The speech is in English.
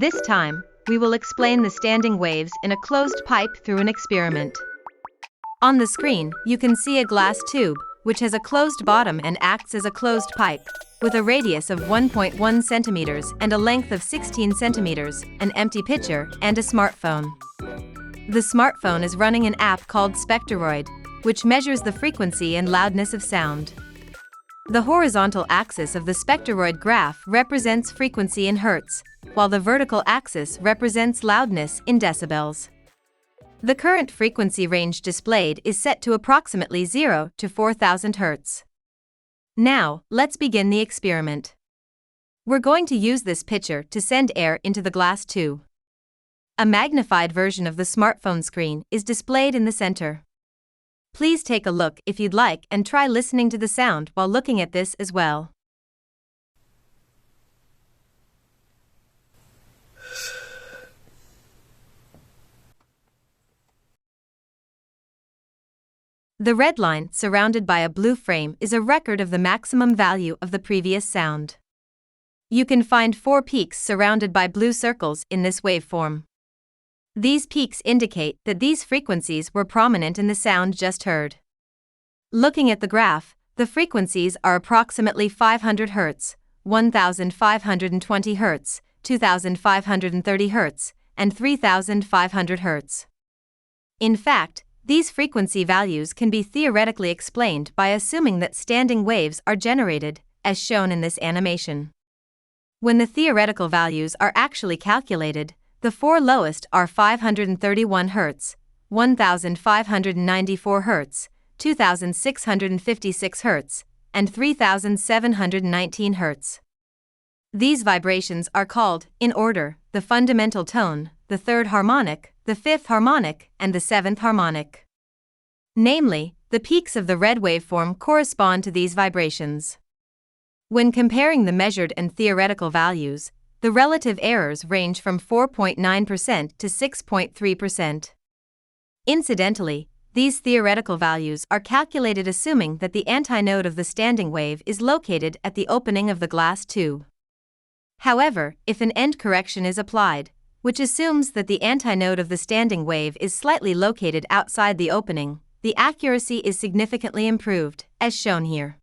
This time, we will explain the standing waves in a closed pipe through an experiment. On the screen, you can see a glass tube, which has a closed bottom and acts as a closed pipe, with a radius of 1.1 centimeters and a length of 16 centimeters, an empty pitcher, and a smartphone. The smartphone is running an app called Spectoroid, which measures the frequency and loudness of sound. The horizontal axis of the Spectoroid graph represents frequency in hertz, while the vertical axis represents loudness in decibels. The current frequency range displayed is set to approximately 0 to 4000 Hz. Now, let's begin the experiment. We're going to use this pitcher to send air into the glass tube. A magnified version of the smartphone screen is displayed in the center. Please take a look if you'd like and try listening to the sound while looking at this as well. The red line, surrounded by a blue frame, is a record of the maximum value of the previous sound. You can find 4 peaks surrounded by blue circles in this waveform. These peaks indicate that these frequencies were prominent in the sound just heard. Looking at the graph, the frequencies are approximately 500 Hz, 1520 Hz, 2530 Hz, and 3500 Hz. In fact, these frequency values can be theoretically explained by assuming that standing waves are generated, as shown in this animation. When the theoretical values are actually calculated, the 4 lowest are 531 Hz, 1594 Hz, 2656 Hz, and 3719 Hz. These vibrations are called, in order, the fundamental tone, the third harmonic, the fifth harmonic, and the seventh harmonic. Namely, the peaks of the red waveform correspond to these vibrations. When comparing the measured and theoretical values, the relative errors range from 4.9% to 6.3%. Incidentally, these theoretical values are calculated assuming that the antinode of the standing wave is located at the opening of the glass tube. However, if an end correction is applied, which assumes that the antinode of the standing wave is slightly located outside the opening, the accuracy is significantly improved, as shown here.